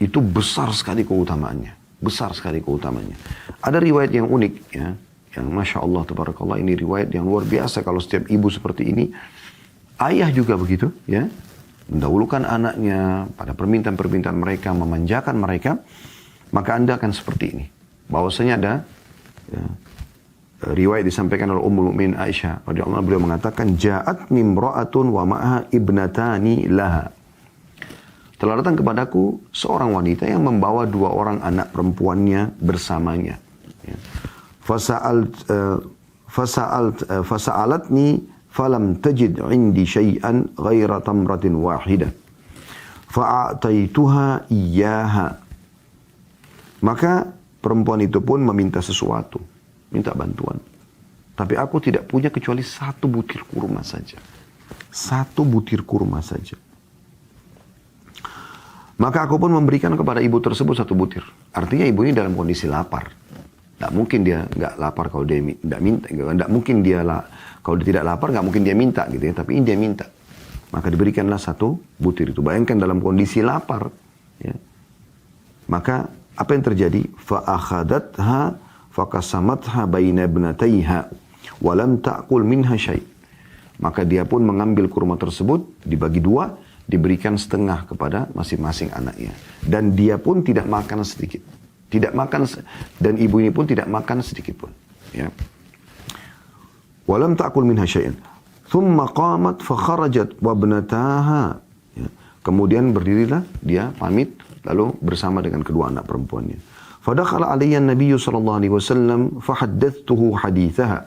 itu besar sekali keutamaannya. Besar sekali keutamaannya. Ada riwayat yang unik, ya, yang Masya Allah, Tabarakallah, ini riwayat yang luar biasa. Kalau setiap ibu seperti ini, ayah juga begitu, ya, mendahulukan anaknya pada permintaan-permintaan mereka, memanjakan mereka, maka Anda akan seperti ini. Bahwasanya ada, ya, riwayat disampaikan oleh Ummul Mukminin Aisyah radhiyallahu anha, beliau mengatakan, ja'atni imra'atun wa ma'aha ibnatani laha. Telah datang kepadaku seorang wanita yang membawa 2 orang anak perempuannya bersamanya. Ya. Fasa'alatni falam tajid indi syai'an ghaira tamratin wahidah. Fa'ataituha iyyaha. Maka perempuan itu pun meminta sesuatu, minta bantuan. Tapi aku tidak punya kecuali 1 butir kurma saja. 1 butir kurma saja. Maka aku pun memberikan kepada ibu tersebut 1 butir. Artinya ibu ini dalam kondisi lapar. Tidak mungkin dia nggak lapar kalau dia tidak minta. Tidak mungkin dia kalau dia tidak lapar, nggak mungkin dia minta gitu, ya. Tapi ini dia minta. Maka diberikanlah 1 butir itu. Bayangkan dalam kondisi lapar, ya. Maka apa yang terjadi? Fa'akhadatha faqasamatha baina ibnatayha wa lam ta'kul minha syai'. Maka dia pun mengambil kurma tersebut, dibagi 2, diberikan setengah kepada masing-masing anaknya. Dan dia pun tidak makan sedikit. Tidak makan, dan ibu ini pun tidak makan sedikit pun. Ya. Walam ta'kul minha syai'an. Thumma qamat fa kharajat wa ibnataha. Ya. Kemudian berdirilah dia pamit lalu bersama dengan kedua anak perempuannya. Fadakhala alayya an-nabiy sallallahu alaihi wasallam fa haddathtuhu hadithaha.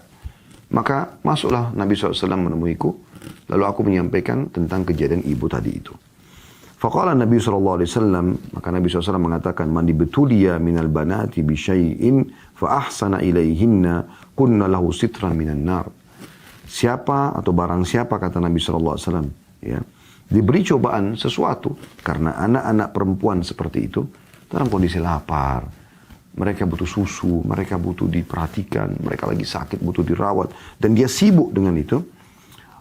Maka masuklah Nabi SAW menemuiku. Lalu aku menyampaikan tentang kejadian ibu tadi itu. Faqala Nabi SAW, maka Nabi SAW mengatakan, man ibtuliya minal banati bi syai'in fa ahsana ilaihinna kunna lahu sitran minan nar. Siapa atau barang siapa, kata Nabi SAW, ya, diberi cobaan sesuatu karena anak-anak perempuan seperti itu dalam kondisi lapar, mereka butuh susu, mereka butuh diperhatikan, mereka lagi sakit, butuh dirawat, dan dia sibuk dengan itu.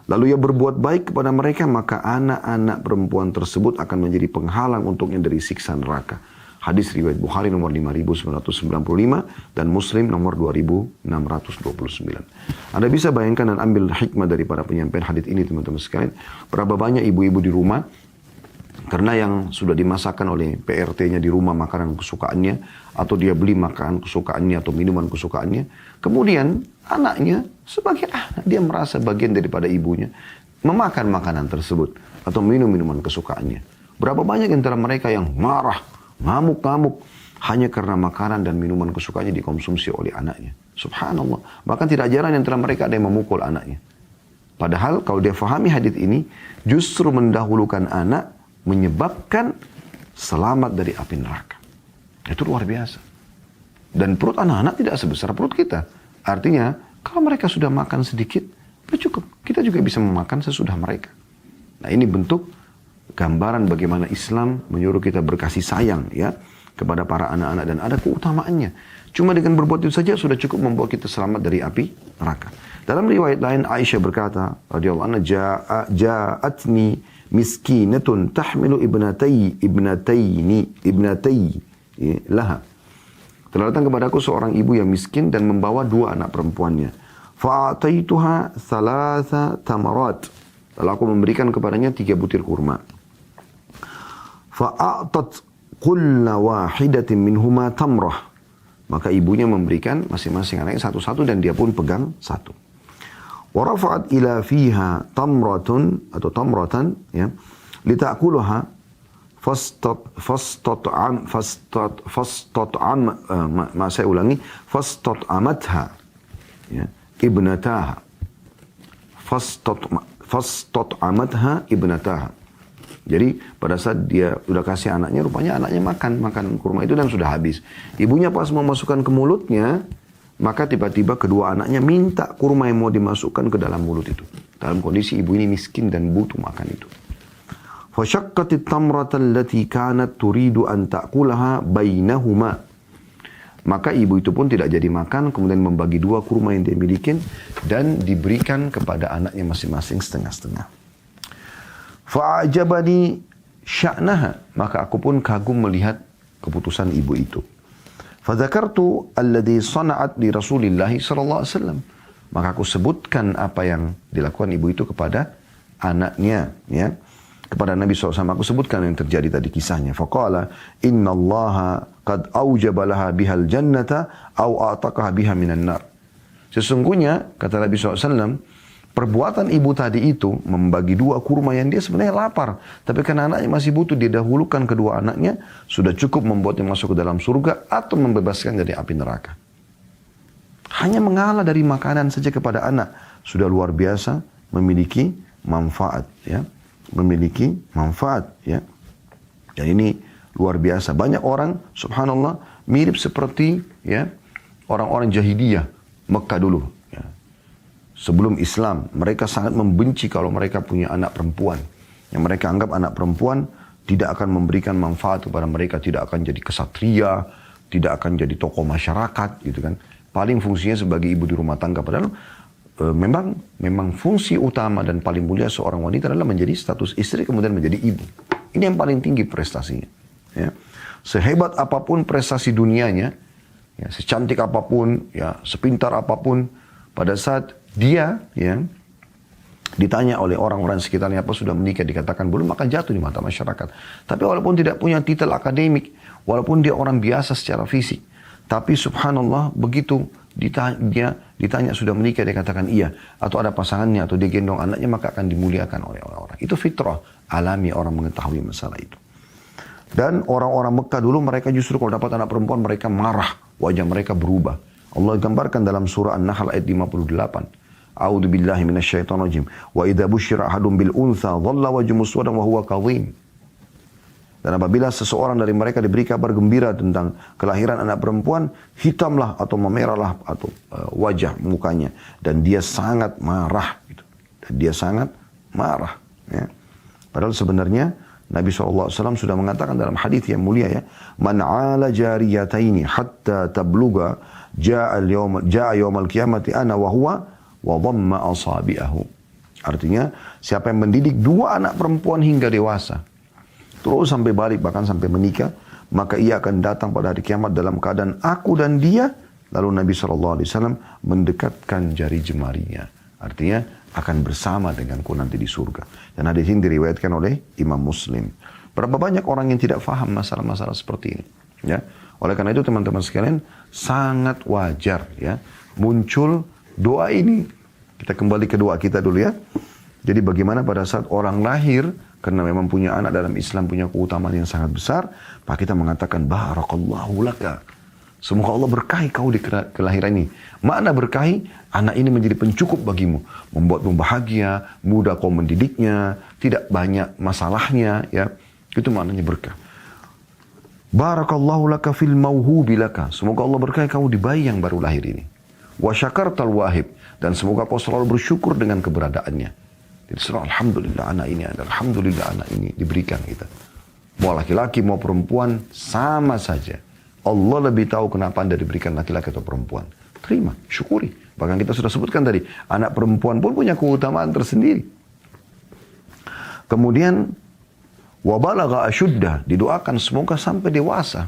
Lalu ia berbuat baik kepada mereka, maka anak-anak perempuan tersebut akan menjadi penghalang untuknya dari siksa neraka. Hadis riwayat Bukhari nomor 5995 dan Muslim nomor 2629. Anda bisa bayangkan dan ambil hikmah daripada penyampaian hadis ini, teman-teman sekalian. Berapa banyak ibu-ibu di rumah, karena yang sudah dimasakkan oleh PRT-nya di rumah makanan kesukaannya, atau dia beli makanan kesukaannya atau minuman kesukaannya, kemudian anaknya sebagai anak, dia merasa bagian daripada ibunya, memakan makanan tersebut atau minum minuman kesukaannya. Berapa banyak antara mereka yang marah, ngamuk-ngamuk hanya karena makanan dan minuman kesukaannya dikonsumsi oleh anaknya. Subhanallah. Bahkan tidak jarang antara mereka ada yang memukul anaknya. Padahal kalau dia fahami hadis ini, justru mendahulukan anak menyebabkan selamat dari api neraka. Itu luar biasa. Dan perut anak-anak tidak sebesar perut kita. Artinya, kalau mereka sudah makan sedikit, cukup. Kita juga bisa memakan sesudah mereka. Nah, ini bentuk gambaran bagaimana Islam menyuruh kita berkasih sayang, ya, kepada para anak-anak, dan ada keutamaannya. Cuma dengan berbuat itu saja sudah cukup membuat kita selamat dari api neraka. Dalam riwayat lain, Aisyah berkata, radhiyallahu anha, ja'atni miskinatun tahmilu ibnatayi laha. Telah datang kepadaku seorang ibu yang miskin dan membawa 2 anak perempuannya. Fa'ataituha thalatha tamarat. Lalu aku memberikan kepadanya 3 butir kurma. Fa'atat kulla wahidatin minhuma tamrah. Maka ibunya memberikan masing-masing anaknya satu-satu dan dia pun pegang satu. Wa rafa'at ila fiha tamratun atau tamratan ya litakuluha saya ulangi fastat'amatha ya ibnataha fastat'amatha ibnataha. Jadi pada saat dia sudah kasih anaknya, rupanya anaknya makan kurma itu dan sudah habis. Ibunya pas mau masukkan ke mulutnya, maka tiba-tiba kedua anaknya minta kurma yang mau dimasukkan ke dalam mulut itu. Dalam kondisi ibu ini miskin dan butuh makan itu. Fashaqqatit tamrata allati kanat turidu an ta'kulaha bainahuma. Maka ibu itu pun tidak jadi makan, kemudian membagi dua kurma yang dia miliki dan diberikan kepada anaknya masing-masing setengah-setengah. Fa'ajabani sya'naha, maka aku pun kagum melihat keputusan ibu itu. Fadzakartu alladhi sana'at li Rasulillah sallallahu alaihi wasallam. Maka aku sebutkan apa yang dilakukan ibu itu kepada anaknya, ya. Kepada Nabi SAW, aku sebutkan yang terjadi tadi kisahnya. Faqala, inna allaha qad awjaba laha bihal jannata aw a'taqaha biha minan nar. Sesungguhnya, kata Nabi SAW, perbuatan ibu tadi itu membagi dua kurma yang dia sebenarnya lapar. Tapi karena anaknya masih butuh, dia dahulukan kedua anaknya, sudah cukup membuatnya masuk ke dalam surga atau membebaskan dari api neraka. Hanya mengalah dari makanan saja kepada anak, sudah luar biasa memiliki manfaat, ya. Memiliki manfaat, ya. Dan ini luar biasa. Banyak orang, subhanallah, mirip seperti ya orang-orang jahiliyah Mekah dulu. Ya. Sebelum Islam, mereka sangat membenci kalau mereka punya anak perempuan. Yang mereka anggap anak perempuan tidak akan memberikan manfaat kepada mereka, tidak akan jadi kesatria, tidak akan jadi tokoh masyarakat, gitu kan. Paling fungsinya sebagai ibu di rumah tangga. Padahal memang fungsi utama dan paling mulia seorang wanita adalah menjadi status istri kemudian menjadi ibu. Ini yang paling tinggi prestasinya. Ya. Sehebat apapun prestasi dunianya, ya, secantik apapun, ya, sepintar apapun, pada saat dia ya ditanya oleh orang-orang sekitarnya apa sudah menikah, dikatakan belum, maka jatuh di mata masyarakat. Tapi walaupun tidak punya titel akademik, walaupun dia orang biasa secara fisik, tapi subhanallah begitu ditanya sudah menikah, dia katakan iya, atau ada pasangannya, atau dia gendong anaknya, maka akan dimuliakan oleh orang-orang. Itu fitrah alami orang mengetahui masalah itu. Dan orang-orang Mekah dulu mereka justru kalau dapat anak perempuan mereka marah, wajah mereka berubah. Allah gambarkan dalam surah An-Nahl ayat 58. A'udzu billahi minasyaitonir rajim. Wa idza busyira ahadun bil untha dhalla wajhuhu muswaddan wa huwa kadhim. Dan apabila seseorang dari mereka diberi kabar gembira tentang kelahiran anak perempuan, hitamlah atau memerahlah atau wajah mukanya, dan dia sangat marah. Gitu. Dan dia sangat marah. Ya. Padahal sebenarnya Nabi SAW sudah mengatakan dalam hadis yang mulia ya, man 'ala jariyataini hatta tabluga ja'a yawmal qiyamati ana wa huwa wa dhamma asabi'ahu. Artinya siapa yang mendidik dua anak perempuan hingga dewasa, terus sampai balik bahkan sampai menikah, maka ia akan datang pada hari kiamat dalam keadaan aku dan dia. Lalu Nabi SAW mendekatkan jari jemarinya. Artinya akan bersama denganku nanti di surga. Dan hadis ini diriwayatkan oleh Imam Muslim. Berapa banyak orang yang tidak faham masalah-masalah seperti ini. Ya. Oleh karena itu teman-teman sekalian, sangat wajar ya muncul doa ini. Kita kembali ke doa kita dulu ya. Jadi bagaimana pada saat orang lahir, karena memang punya anak dalam Islam punya keutamaan yang sangat besar, maka kita mengatakan barakallahu laka. Semoga Allah berkahi kau di kelahiran ini. Makna berkahi, anak ini menjadi pencukup bagimu, membuatmu bahagia, mudah kau mendidiknya, tidak banyak masalahnya, ya. Itu maknanya berkah. Barakallahu laka fil mauhubi laka. Semoga Allah berkahi kau di bayi yang baru lahir ini. Wa syakartal wahib, dan semoga kau selalu bersyukur dengan keberadaannya. Jadi selalu alhamdulillah anak ini diberikan kita. Mau laki-laki mau perempuan sama saja. Allah lebih tahu kenapa Anda diberikan laki-laki atau perempuan. Terima, syukuri. Bahkan kita sudah sebutkan tadi, anak perempuan pun punya keutamaan tersendiri. Kemudian wabalagha asyuddah, didoakan semoga sampai dewasa.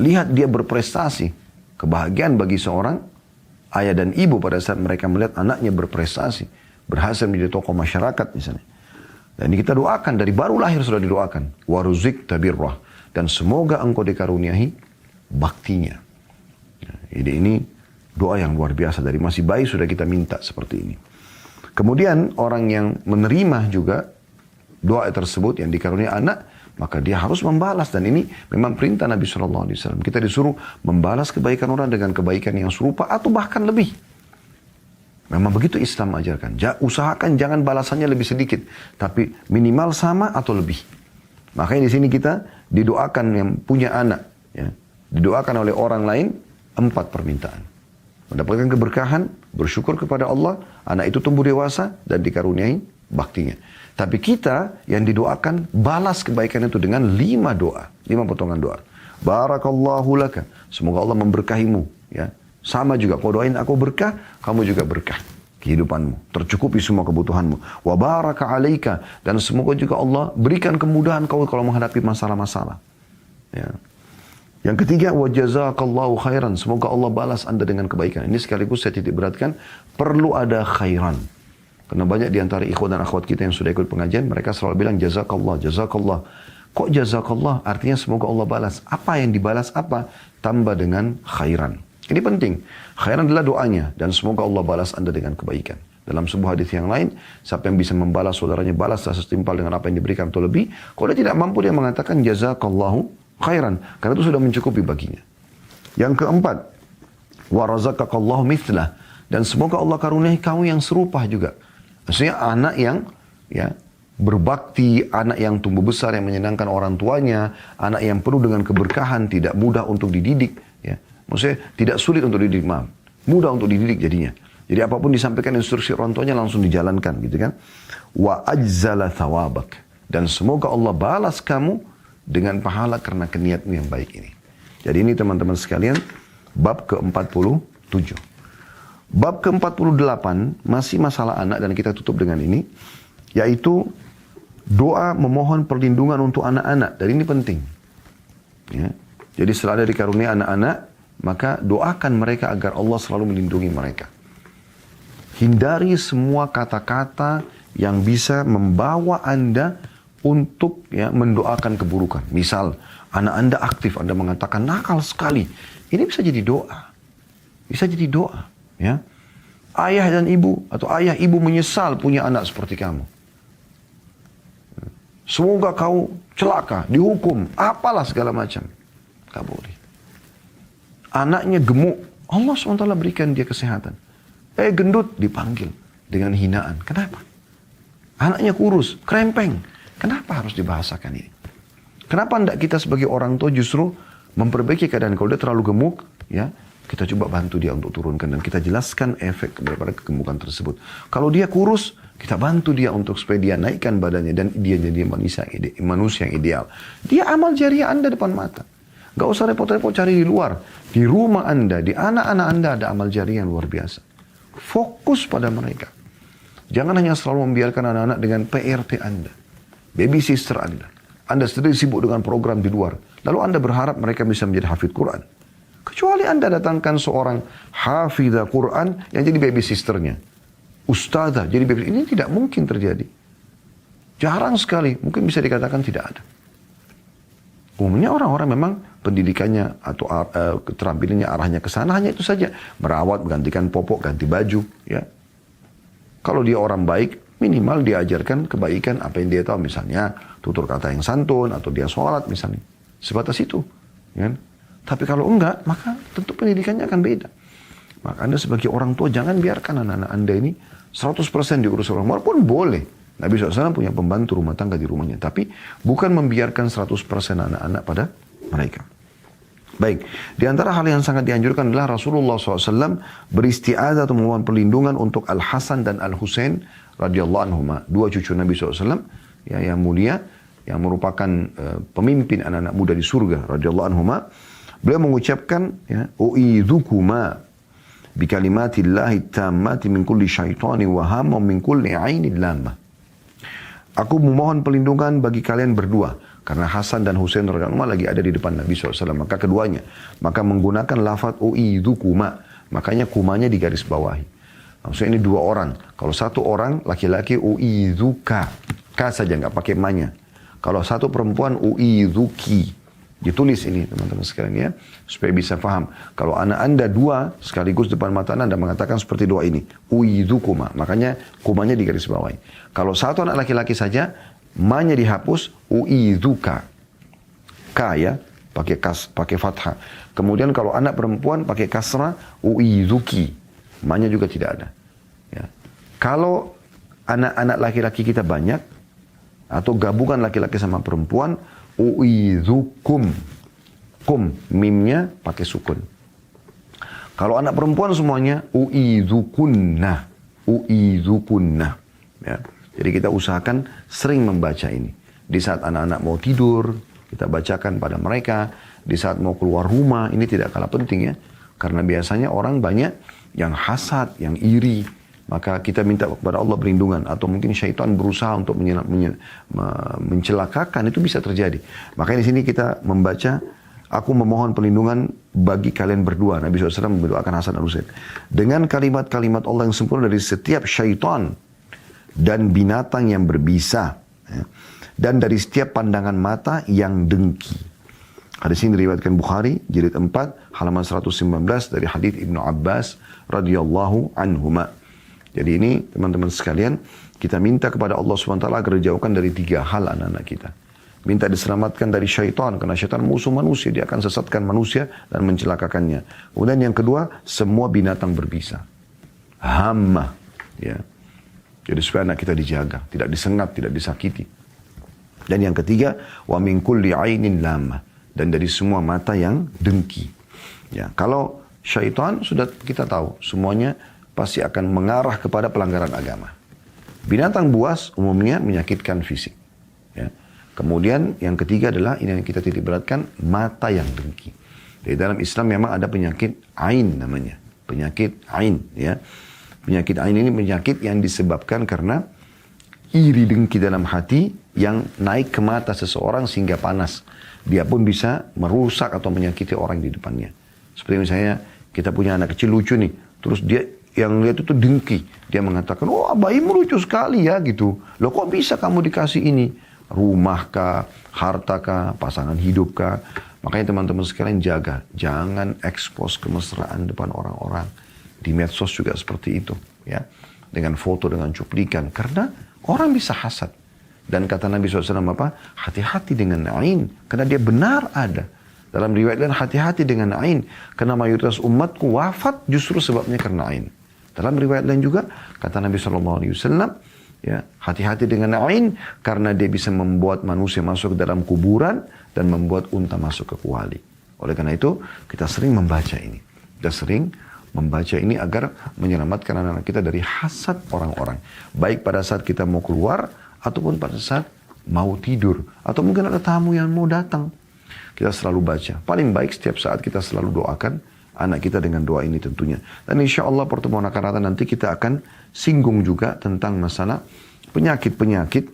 Lihat dia berprestasi. Kebahagiaan bagi seorang ayah dan ibu pada saat mereka melihat anaknya berprestasi, berhasil menjadi tokoh masyarakat misalnya. Dan ini kita doakan, dari baru lahir sudah didoakan. Waruzik tabirrah. Dan semoga engkau dikaruniai baktinya. Jadi ini doa yang luar biasa. Dari masih bayi sudah kita minta seperti ini. Kemudian orang yang menerima juga doa tersebut yang dikaruniai anak, maka dia harus membalas. Dan ini memang perintah Nabi SAW. Kita disuruh membalas kebaikan orang dengan kebaikan yang serupa atau bahkan lebih. Memang begitu Islam ajarkan. Usahakan jangan balasannya lebih sedikit, tapi minimal sama atau lebih. Makanya di sini kita didoakan yang punya anak, ya, didoakan oleh orang lain 4 permintaan. Mendapatkan keberkahan, bersyukur kepada Allah, anak itu tumbuh dewasa dan dikaruniai baktinya. Tapi kita yang didoakan balas kebaikan itu dengan 5 doa, 5 potongan doa. Barakallahu laka, semoga Allah memberkahimu, ya. Sama juga, kau doain aku berkah, kamu juga berkah kehidupanmu. Tercukupi semua kebutuhanmu. Wa baraka alaika. Dan semoga juga Allah berikan kemudahan kau kalau menghadapi masalah-masalah. Ya. Yang ketiga, wa jazakallahu khairan. Semoga Allah balas anda dengan kebaikan. Ini sekaligus saya titik beratkan, perlu ada khairan. Karena banyak di antara ikhwan dan akhwat kita yang sudah ikut pengajian, mereka selalu bilang jazakallah, jazakallah. Kok jazakallah? Artinya semoga Allah balas. Apa yang dibalas apa? Tambah dengan khairan. Ini penting. Khairan adalah doanya. Dan semoga Allah balas anda dengan kebaikan. Dalam sebuah hadis yang lain, siapa yang bisa membalas saudaranya, balaslah setimpal dengan apa yang diberikan atau lebih. Kalau dia tidak mampu, dia mengatakan jazakallahu khairan. Karena itu sudah mencukupi baginya. Yang keempat, wa razaqakallahu mithlah. Dan semoga Allah karuniai kamu yang serupa juga. Maksudnya anak yang ya berbakti, anak yang tumbuh besar, yang menyenangkan orang tuanya, anak yang penuh dengan keberkahan, tidak mudah untuk dididik. Ya. Maksudnya tidak sulit untuk dididik, maaf. Mudah untuk dididik jadinya. Jadi apapun disampaikan instruksi orang tuanya langsung dijalankan gitu kan. Wa ajzala thawabak. Dan semoga Allah balas kamu dengan pahala karena keniatmu yang baik ini. Jadi ini teman-teman sekalian, bab ke-47. Bab ke-48 masih masalah anak dan kita tutup dengan ini. Yaitu doa memohon perlindungan untuk anak-anak. Dan ini penting. Ya. Jadi setelah ada dikaruniai anak-anak, maka doakan mereka agar Allah selalu melindungi mereka. Hindari semua kata-kata yang bisa membawa anda untuk ya mendoakan keburukan. Misal, anak anda aktif, anda mengatakan nakal sekali. Ini bisa jadi doa. Bisa jadi doa. Ya. Ayah dan ibu, atau ayah ibu menyesal punya anak seperti kamu. Semoga kau celaka, dihukum, apalah segala macam. Gak boleh. Anaknya gemuk, Allah SWT berikan dia kesehatan. Gendut, dipanggil dengan hinaan. Kenapa? Anaknya kurus, krempeng. Kenapa harus dibahasakan ini? Kenapa tidak kita sebagai orang tua justru memperbaiki keadaan? Kalau dia terlalu gemuk, ya kita coba bantu dia untuk turunkan. Dan kita jelaskan efek daripada kegemukan tersebut. Kalau dia kurus, kita bantu dia untuk supaya dia naikkan badannya. Dan dia jadi manusia yang ideal. Dia amal jariah anda depan mata. Gak usah repot-repot cari di luar. Di rumah anda, di anak-anak anda ada amal jariah yang luar biasa. Fokus pada mereka. Jangan hanya selalu membiarkan anak-anak dengan PRT anda. Baby sister anda. Anda sendiri sibuk dengan program di luar. Lalu anda berharap mereka bisa menjadi hafidh Quran. Kecuali anda datangkan seorang hafidh Quran yang jadi baby sisternya. Ustazah jadi baby. Ini tidak mungkin terjadi. Jarang sekali. Mungkin bisa dikatakan tidak ada. Umumnya orang-orang memang pendidikannya atau keterampilannya arahnya ke sana hanya itu saja. Merawat, menggantikan popok, ganti baju. Ya. Kalau dia orang baik, minimal diajarkan kebaikan apa yang dia tahu. Misalnya tutur kata yang santun atau dia sholat misalnya. Sebatas itu. Ya. Tapi kalau enggak, maka tentu pendidikannya akan beda. Maka anda sebagai orang tua jangan biarkan anak-anak anda ini 100% diurus orang. Walaupun boleh. Nabi SAW punya pembantu rumah tangga di rumahnya. Tapi bukan membiarkan 100% anak-anak pada mereka. Baik. Di antara hal yang sangat dianjurkan adalah Rasulullah SAW beristi'adzah atau memohon perlindungan untuk Al-Hasan dan Al-Husain radhiyallahu anhuma. 2 cucu Nabi SAW ya, yang mulia. Yang merupakan pemimpin anak-anak muda di surga radhiyallahu anhuma. Beliau mengucapkan ya, u'idzukuma bikalimatillahi tammati min kulli syaitani wa hamma min kulli ainin lamah. Aku memohon perlindungan bagi kalian berdua. Karena Hasan dan Husain radhiyallahu lagi ada di depan Nabi SAW. Maka keduanya. Maka menggunakan lafaz u'idzukuma. Makanya kumanya digaris bawahi. Maksudnya ini 2 orang. Kalau 1 orang laki-laki u'idzuka. Ka saja, nggak pakai manya. Kalau satu perempuan, u'idzuki. Ditulis ini teman-teman sekalian ya, supaya bisa paham. Kalau anak anda dua sekaligus depan mata anda mengatakan seperti doa ini, u'idzukuma. Makanya kumanya digaris bawahi. Kalau satu anak laki-laki saja, manya dihapus, u'idzuka. Ka ya, pakai fathah. Kemudian kalau anak perempuan pakai kasrah, u'idzuki. Manya juga tidak ada. Ya. Kalau anak-anak laki-laki kita banyak, atau gabungan laki-laki sama perempuan, u'idzukum. Kum, mimnya pakai sukun. Kalau anak perempuan semuanya, u'idzukunna. U'idzukunna. Ya. Jadi kita usahakan sering membaca ini. Di saat anak-anak mau tidur, kita bacakan pada mereka. Di saat mau keluar rumah, ini tidak kalah penting ya. Karena biasanya orang banyak yang hasad, yang iri. Maka kita minta kepada Allah perlindungan. Atau mungkin syaitan berusaha untuk mencelakakan. Itu bisa terjadi. Makanya di sini kita membaca, aku memohon perlindungan bagi kalian berdua. Nabi SAW mendoakan Hasan dan Husain. Dengan kalimat-kalimat Allah yang sempurna dari setiap syaitan dan binatang yang berbisa. Ya. Dan dari setiap pandangan mata yang dengki. Hadis ini diriwayatkan Bukhari, jilid 4, halaman 119 dari hadis Ibnu Abbas radhiyallahu anhuma. Jadi ini teman-teman sekalian, kita minta kepada Allah SWT agar dijauhkan dari 3 hal anak-anak kita. Minta diselamatkan dari syaitan, karena syaitan musuh manusia, dia akan sesatkan manusia dan mencelakakannya. Kemudian yang kedua, semua binatang berbisa. Hama. Ya. Jadi supaya anak kita dijaga, tidak disengat, tidak disakiti. Dan yang ketiga, wa min kulli ainin lama. Dan dari semua mata yang dengki. Ya, kalau syaitan sudah kita tahu, semuanya pasti akan mengarah kepada pelanggaran agama. Binatang buas umumnya menyakitkan fisik. Ya. Kemudian yang ketiga adalah ini yang kita titik beratkan, mata yang dengki. Di dalam Islam memang ada penyakit ain namanya. Penyakit ain. Ya. Penyakit ain ini penyakit yang disebabkan karena iri dengki dalam hati yang naik ke mata seseorang sehingga panas. Dia pun bisa merusak atau menyakiti orang di depannya. Seperti misalnya kita punya anak kecil lucu nih. Terus dia yang lihat itu dengki. Dia mengatakan, oh bayimu lucu sekali ya gitu. Loh kok bisa kamu dikasih ini? Rumah kah, harta kah, pasangan hidup kah? Makanya teman-teman sekalian jaga. Jangan ekspos kemesraan depan orang-orang. Di medsos juga seperti itu. Ya, dengan foto, dengan cuplikan. Karena orang bisa hasad. Dan kata Nabi SAW apa? Hati-hati dengan ain. Karena dia benar ada. Dalam riwayat lain hati-hati dengan ain. Karena mayoritas umatku wafat justru sebabnya karena ain. Dalam riwayat lain juga kata Nabi SAW, ya, hati-hati dengan ain karena dia bisa membuat manusia masuk ke dalam kuburan dan membuat unta masuk ke kuali. Oleh karena itu kita sering membaca ini. Kita sering membaca ini agar menyelamatkan anak-anak kita dari hasad orang-orang. Baik pada saat kita mau keluar ataupun pada saat mau tidur. Atau mungkin ada tamu yang mau datang. Kita selalu baca. Paling baik setiap saat kita selalu doakan anak kita dengan doa ini tentunya. Dan insya Allah pertemuan akan datang nanti kita akan singgung juga tentang masalah penyakit-penyakit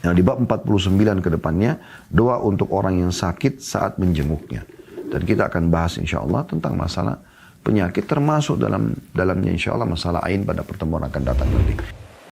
yang di bab 49 ke depannya. Doa untuk orang yang sakit saat menjenguknya. Dan kita akan bahas insya Allah tentang masalah penyakit termasuk dalamnya insya Allah masalah ain pada pertemuan akan datang nanti.